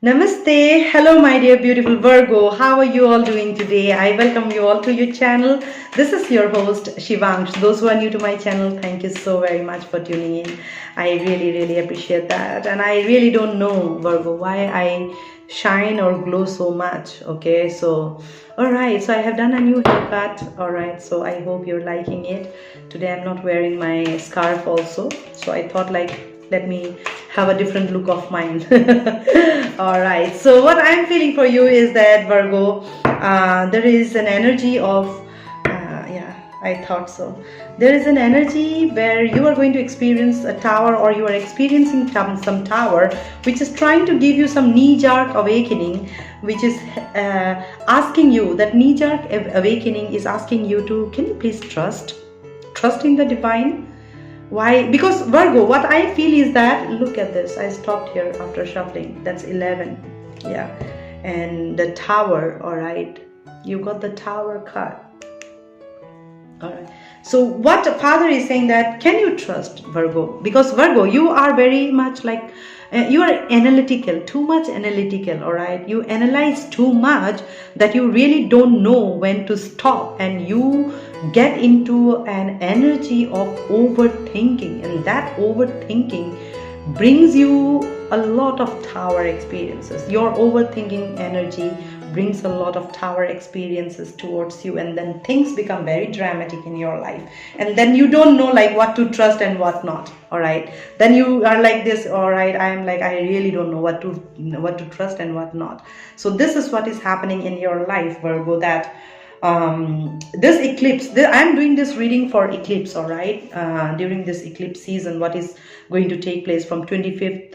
Namaste. Hello, my dear beautiful Virgo. How are you all doing today? I welcome you all to your channel. This is your host, Shivangsh. Those who are new to my channel, thank you so very much for tuning in. I really appreciate that. And I really don't know, Virgo, why I shine or glow so much. Okay, so alright, so I have done a new haircut. Alright, so I hope you're liking it. Today I'm not wearing my scarf also. So I thought let me have a different look of mine. All right, so what I'm feeling for you is that Virgo, there is an energy of I thought so. There is an energy where you are going to experience a tower, or you are experiencing some tower which is trying to give you some knee-jerk awakening, which is asking you, that knee-jerk awakening is asking you to, can you please trust in the divine? Why? Because Virgo, what I feel is that, look at this, I stopped here after shuffling, that's 11, yeah, and the tower. All right, you got the tower card. All right, so what Father is saying, that can you trust, Virgo? Because Virgo, you are very much like you are analytical, too much analytical. All right, you analyze too much that you really don't know when to stop, and you get into an energy of overthinking, and that overthinking brings you a lot of tower experiences. Your overthinking energy brings a lot of tower experiences towards you, and then things become very dramatic in your life, and then you don't know what to trust and what not. All right, then you are like this. All right, I am like, I really don't know what to trust and what not. So this is what is happening in your life, Virgo, that this eclipse, I'm doing this reading for eclipse. All right, during this eclipse season, what is going to take place from 25th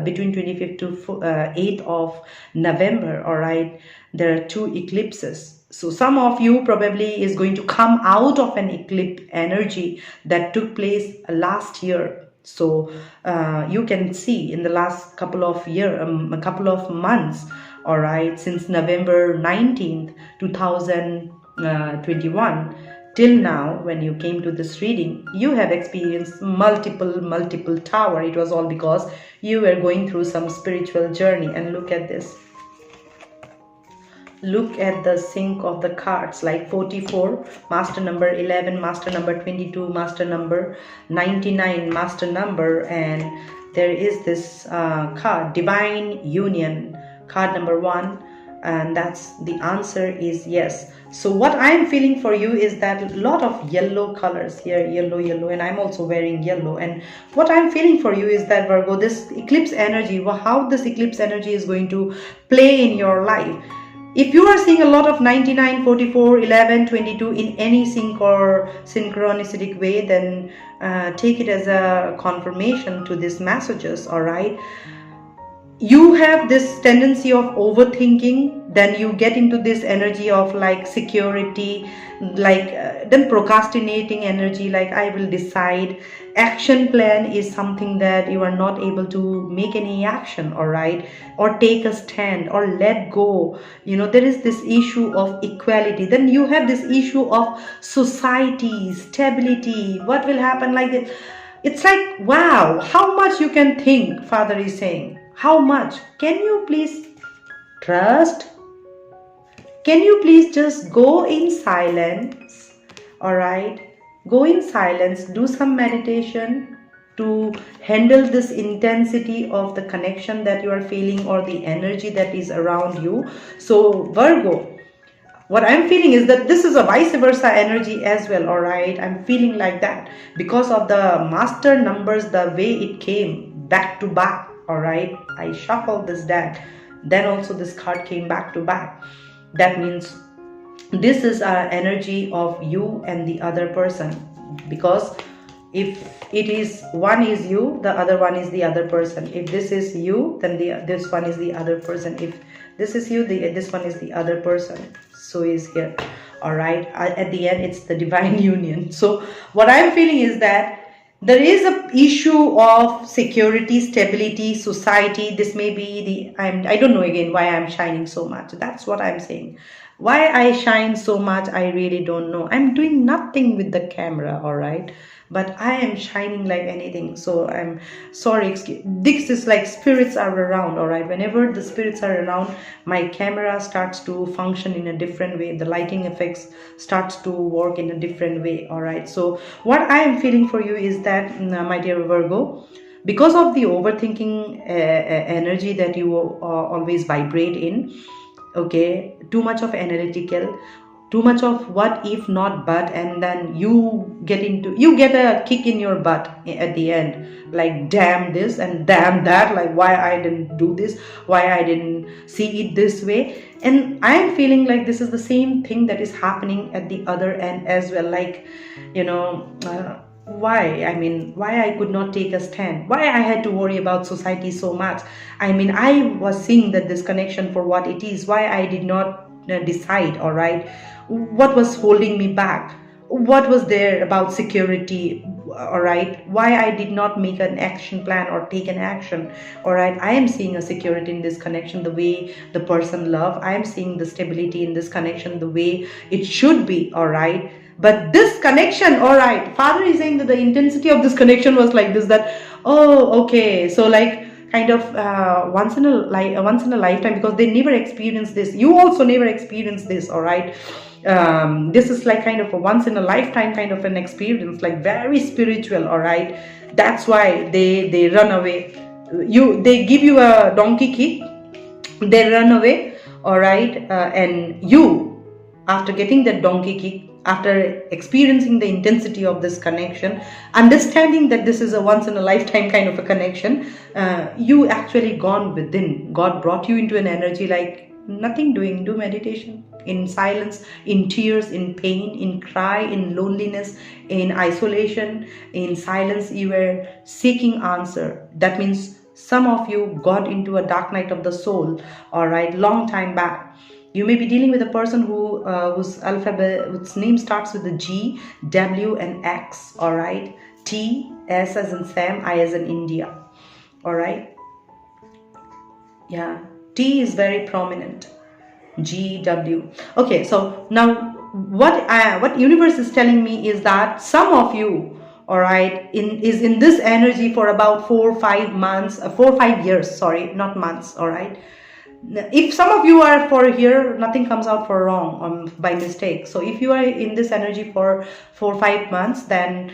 between 25th to 8th of November. All right, there are two eclipses. So some of you probably is going to come out of an eclipse energy that took place last year. So you can see in the last couple of months, all right, since November 19th 2021 till now, when you came to this reading, you have experienced multiple tower. It was all because you were going through some spiritual journey. And look at this, look at the sync of the cards, like 44, master number, 11, master number 22, master number 99, master number, and there is this card, divine union, card number 1, and that's the answer is yes. So what I'm feeling for you is that a lot of yellow colors here, yellow, and I'm also wearing yellow. And what I'm feeling for you is that, Virgo, this eclipse energy, how this eclipse energy is going to play in your life. If you are seeing a lot of 99, 44, 11, 22 in any sync or synchronistic way, then take it as a confirmation to these messages. All right, you have this tendency of overthinking, then you get into this energy of security, then procrastinating energy, I will decide. Action plan is something that you are not able to make any action, all right, or take a stand or let go. There is this issue of equality. Then you have this issue of society, stability, what will happen like this. It's like, wow, how much you can think, Father is saying. How much? Can you please trust? Can you please just go in silence? All right, go in silence, do some meditation to handle this intensity of the connection that you are feeling, or the energy that is around you. So Virgo, what I'm feeling is that this is a vice versa energy as well. All right, I'm feeling like that because of the master numbers, the way it came back to back. All right, I shuffled this deck, then also this card came back to back. That means this is an energy of you and the other person, because if it is one is you, the other one is the other person. If this is you, then this one is the other person. If this is you, this one is the other person. So is here. All right, at the end it's the divine union. So what I'm feeling is that there is a issue of security, stability, society. This may be I don't know again why I'm shining so much. That's what I'm saying. Why I shine so much, I really don't know. I'm doing nothing with the camera, all right? But I am shining like anything. So I'm sorry. This is like spirits are around, all right? Whenever the spirits are around, my camera starts to function in a different way. The lighting effects starts to work in a different way, all right? So what I am feeling for you is that, my dear Virgo, because of the overthinking energy that you always vibrate in, okay, too much of analytical, too much of what if not but, and then you get a kick in your butt at the end, like damn this and damn that, like why I didn't do this, why I didn't see it this way. And I am feeling like this is the same thing that is happening at the other end as well, like, you know, why I could not take a stand, why I had to worry about society so much. I mean, I was seeing that this connection for what it is, why I did not decide, all right? What was holding me back? What was there about security, all right? Why I did not make an action plan or take an action, all right? I am seeing a security in this connection, the way the person love. I am seeing the stability in this connection, the way it should be, all right? But this connection, all right, father is saying that the intensity of this connection was like this, that, oh, okay, so like kind of once in a lifetime, because they never experienced this. You also never experienced this, all right? This is like kind of a once in a lifetime kind of an experience, like very spiritual, all right? That's why they run away. They give you a donkey kick, they run away, all right? And you, after getting that donkey kick, after experiencing the intensity of this connection, understanding that this is a once in a lifetime kind of a connection, you actually gone within. God brought you into an energy like nothing doing. Do meditation in silence, in tears, in pain, in cry, in loneliness, in isolation, in silence. You were seeking answer. That means some of you got into a dark night of the soul, all right, long time back. You may be dealing with a person whose alphabet, whose name starts with a G, W, and X. All right, T, S as in Sam, I as in India. All right, yeah, T is very prominent. G, W. Okay, so now what universe is telling me is that some of you, all right, is in this energy for about 4 or 5 years. Sorry, not months. All right. If some of you are for here, nothing comes out for wrong by mistake. So if you are in this energy for 4 or 5 months, then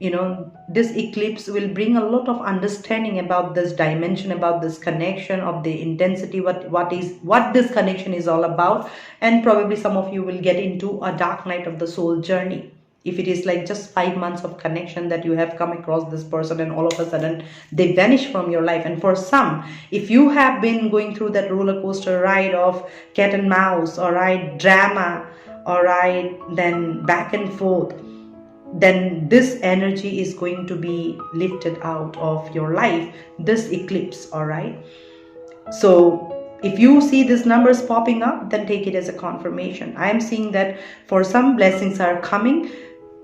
you know, this eclipse will bring a lot of understanding about this dimension, about this connection, of the intensity, what this connection is all about. And probably some of you will get into a dark night of the soul journey. If it is like just 5 months of connection that you have come across this person and all of a sudden they vanish from your life. And for some, if you have been going through that roller coaster ride of cat and mouse, all right, drama, all right, then back and forth, then this energy is going to be lifted out of your life, this eclipse, all right? So if you see these numbers popping up, then take it as a confirmation. I am seeing that for some, blessings are coming.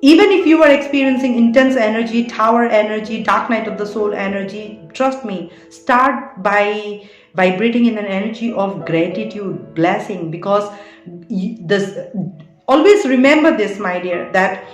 Even if you are experiencing intense energy, tower energy, dark night of the soul energy, trust me, start by vibrating in an energy of gratitude, blessing, because this, always remember this, my dear, that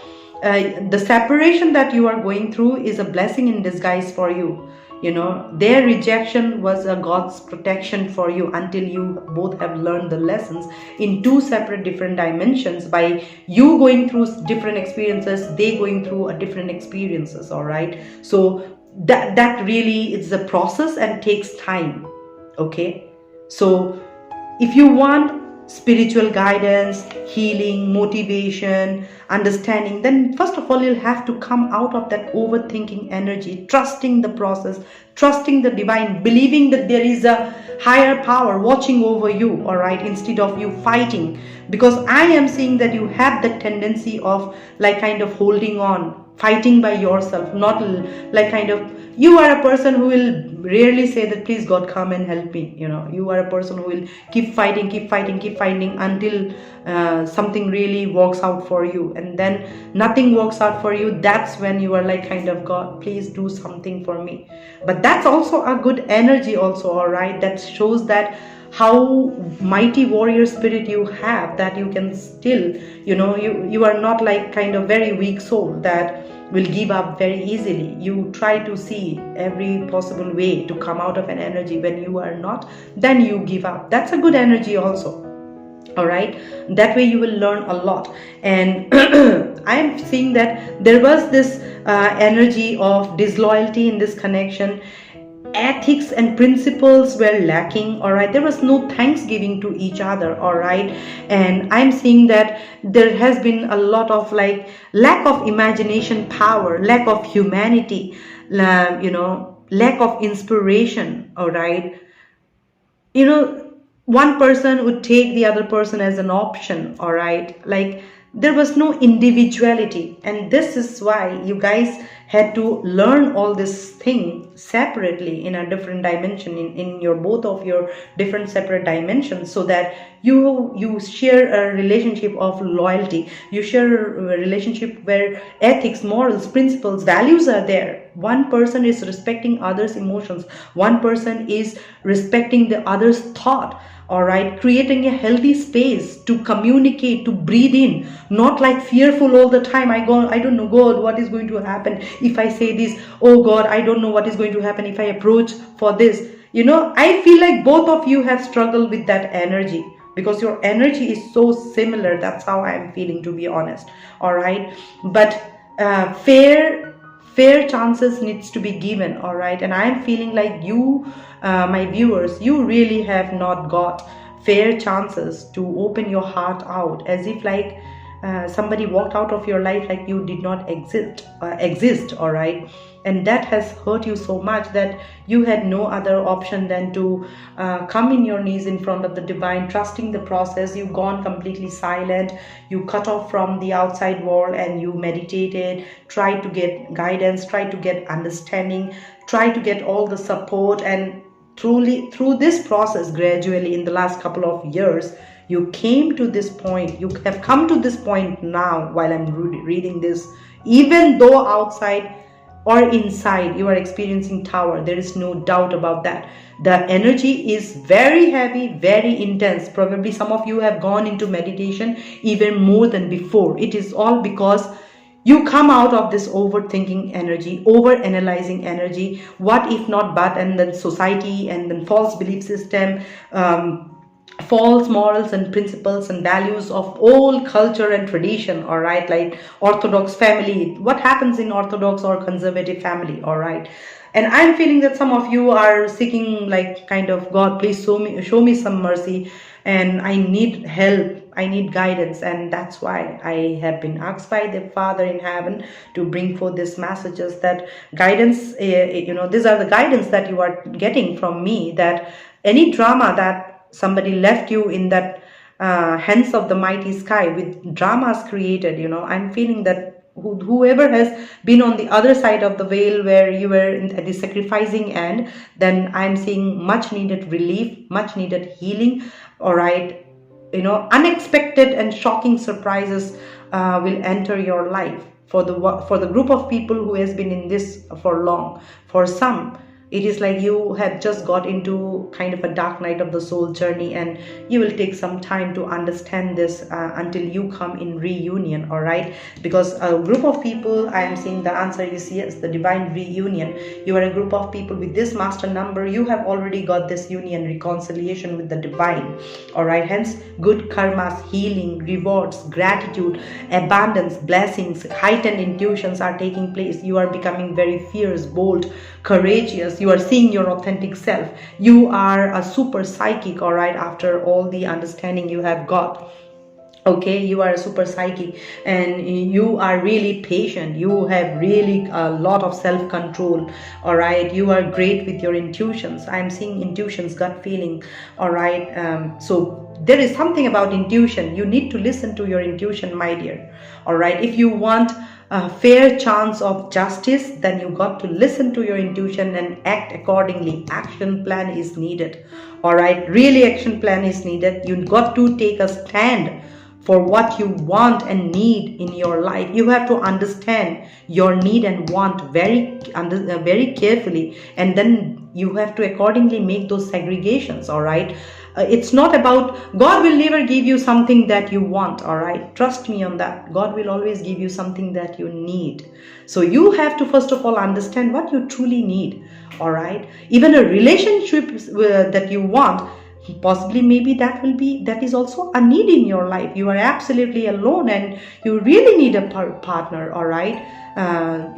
the separation that you are going through is a blessing in disguise for you. You know, their rejection was a God's protection for you until you both have learned the lessons in two separate different dimensions. By you going through different experiences, they going through a different experiences, all right? So that really is a process and takes time, okay? So if you want spiritual guidance, healing, motivation, understanding, then first of all, you'll have to come out of that overthinking energy, trusting the process, trusting the divine, believing that there is a higher power watching over you, all right, instead of you fighting. Because I am seeing that you have the tendency of like kind of holding on, fighting by yourself, not like kind of, you are a person who will rarely say that please God come and help me. You know, you are a person who will keep fighting until something really works out for you. And then nothing works out for you, that's when you are like kind of, God, please do something for me. But that's also a good energy also, all right? That shows that how mighty warrior spirit you have, that you can still, you are not like kind of very weak soul that will give up very easily. You try to see every possible way to come out of an energy. When you are not, then you give up. That's a good energy also. All right, that way you will learn a lot. And I am seeing that there was this energy of disloyalty in this connection. Ethics and principles were lacking. All right, there was no thanksgiving to each other. All right, and I'm seeing that there has been a lot of like lack of imagination power, lack of humanity, lack of inspiration. All right, one person would take the other person as an option. All right, like there was no individuality. And this is why you guys had to learn all this thing separately in a different dimension, in your both of your different separate dimensions, so that you share a relationship of loyalty. You share a relationship where ethics, morals, principles, values are there. One person is respecting others' emotions, one person is respecting the other's thought. All right, creating a healthy space to communicate, to breathe in, not like fearful all the time. I don't know, God, what is going to happen if I say this? Oh God, I don't know what is going to happen if I approach for this. I feel like both of you have struggled with that energy, because your energy is so similar. That's how I'm feeling, to be honest. All right, but fair chances needs to be given. All right, and I'm feeling like you, my viewers, you really have not got fair chances to open your heart out, as if like somebody walked out of your life like you did not exist. All right, and that has hurt you so much that you had no other option than to come in your knees in front of the divine, trusting the process. You've gone completely silent, you cut off from the outside world, and you meditated, tried to get guidance, tried to get understanding, tried to get all the support. And truly through this process, gradually in the last couple of years, you came to this point. You have come to this point now while I'm reading this. Even though outside or inside you are experiencing tower, there is no doubt about that. The energy is very heavy, very intense. Probably some of you have gone into meditation even more than before. It is all because you come out of this overthinking energy, over-analyzing energy, what if not but, and then society, and then false belief system, false morals and principles and values of old culture and tradition. All right, like orthodox family, what happens in orthodox or conservative family. All right, and I'm feeling that some of you are seeking like kind of, God, please show me some mercy, and I need help, I need guidance. And that's why I have been asked by the Father in heaven to bring forth these messages, that guidance, these are the guidance that you are getting from me, that any drama that somebody left you in that hands of the mighty sky with dramas created, I'm feeling that whoever has been on the other side of the veil, where you were at the sacrificing end, then I'm seeing much needed relief, much needed healing. All right, unexpected and shocking surprises will enter your life for the group of people who has been in this for long. For some, it is like you have just got into kind of a dark night of the soul journey, and you will take some time to understand this until you come in reunion. All right, because a group of people, I am seeing the answer is yes, the divine reunion. You are a group of people with this master number. You have already got this union, reconciliation with the divine. All right, hence good karmas, healing, rewards, gratitude, abundance, blessings, heightened intuitions are taking place. You are becoming very fierce, bold, courageous. You are seeing your authentic self. You are a super psychic. All right, after all the understanding you have got. Okay, you are a super psychic, and you are really patient. You have really a lot of self-control. All right, you are great with your intuitions. I'm seeing intuitions, gut feeling. All right, so there is something about intuition. You need to listen to your intuition, my dear. All right, if you want a fair chance of justice, then you got to listen to your intuition and act accordingly. Action plan is needed. All right, really action plan is needed. You got to take a stand for what you want and need in your life. You have to understand your need and want very carefully, and then You have to accordingly make those segregations, all right? It's not about, God will never give you something that you want, all right? Trust me on that. God will always give you something that you need. So you have to first of all understand what you truly need, all right? Even a relationship that you want, possibly maybe that is also a need in your life. You are absolutely alone and you really need a partner, all right,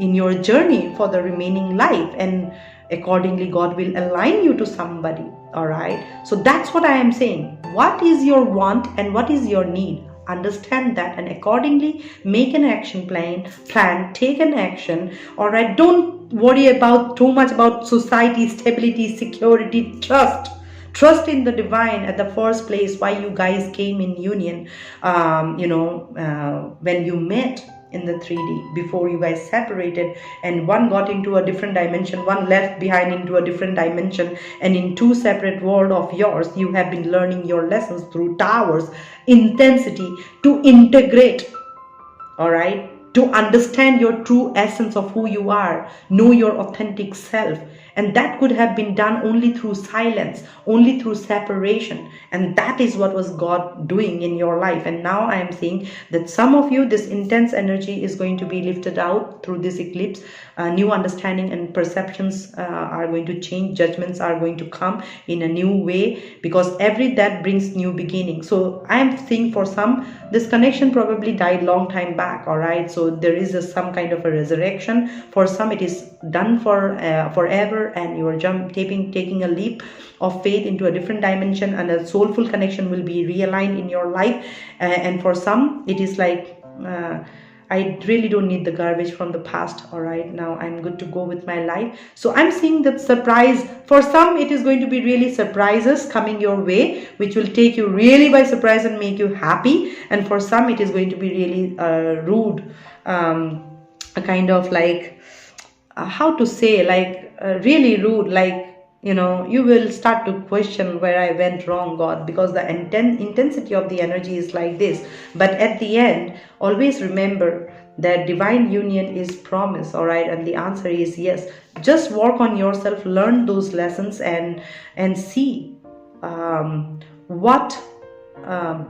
in your journey for the remaining life, and accordingly God will align you to somebody, all right? So that's what I am saying. What is your want and what is your need? Understand that and accordingly make an action plan, take an action, all right? Don't worry about too much about society, stability, security. Trust in the divine at the first place, why you guys came in union, when you met in the 3D, before you guys separated, and one got into a different dimension, one left behind into a different dimension, and in two separate worlds of yours, you have been learning your lessons through towers, intensity, to integrate, all right, to understand your true essence of who you are, know your authentic self. And that could have been done only through silence, only through separation. And that is what was God doing in your life. And now I am saying that some of you, this intense energy is going to be lifted out through this eclipse. New understanding and perceptions are going to change. Judgments are going to come in a new way, because every death brings new beginning. So I am saying for some, this connection probably died long time back, all right? So there is some kind of a resurrection. For some, it is done for forever, and you are taking a leap of faith into a different dimension, and a soulful connection will be realigned in your life. And for some, it is like, I really don't need the garbage from the past, all right? Now I'm good to go with my life. So I'm seeing that surprise. For some, it is going to be really surprises coming your way, which will take you really by surprise and make you happy. And for some, it is going to be really rude, a kind of like, how to say, like really rude, like, you will start to question where I went wrong, God, because the intensity of the energy is like this. But at the end, always remember that divine union is promise, all right? And the answer is yes. Just work on yourself, learn those lessons, and see what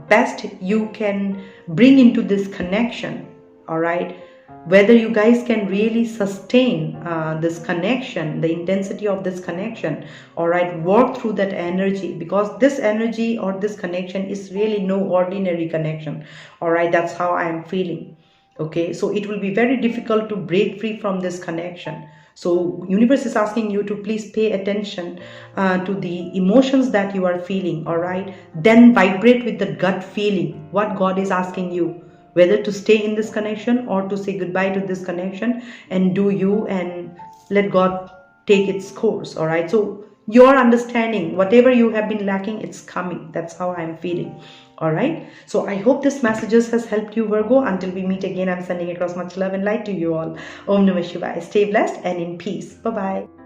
best you can bring into this connection, all right? Whether you guys can really sustain this connection, the intensity of this connection, all right? Work through that energy, because this energy or this connection is really no ordinary connection, all right? That's how I am feeling, okay? So it will be very difficult to break free from this connection. So universe is asking you to please pay attention to the emotions that you are feeling, all right? Then vibrate with the gut feeling, what God is asking you, whether to stay in this connection or to say goodbye to this connection, and do you and let God take its course, all right? So your understanding, whatever you have been lacking, it's coming. That's how I'm feeling, all right? So I hope this messages has helped you, Virgo. Until we meet again, I'm sending across much love and light to you all. Om Namah Shivaya. Stay blessed and in peace. Bye-bye.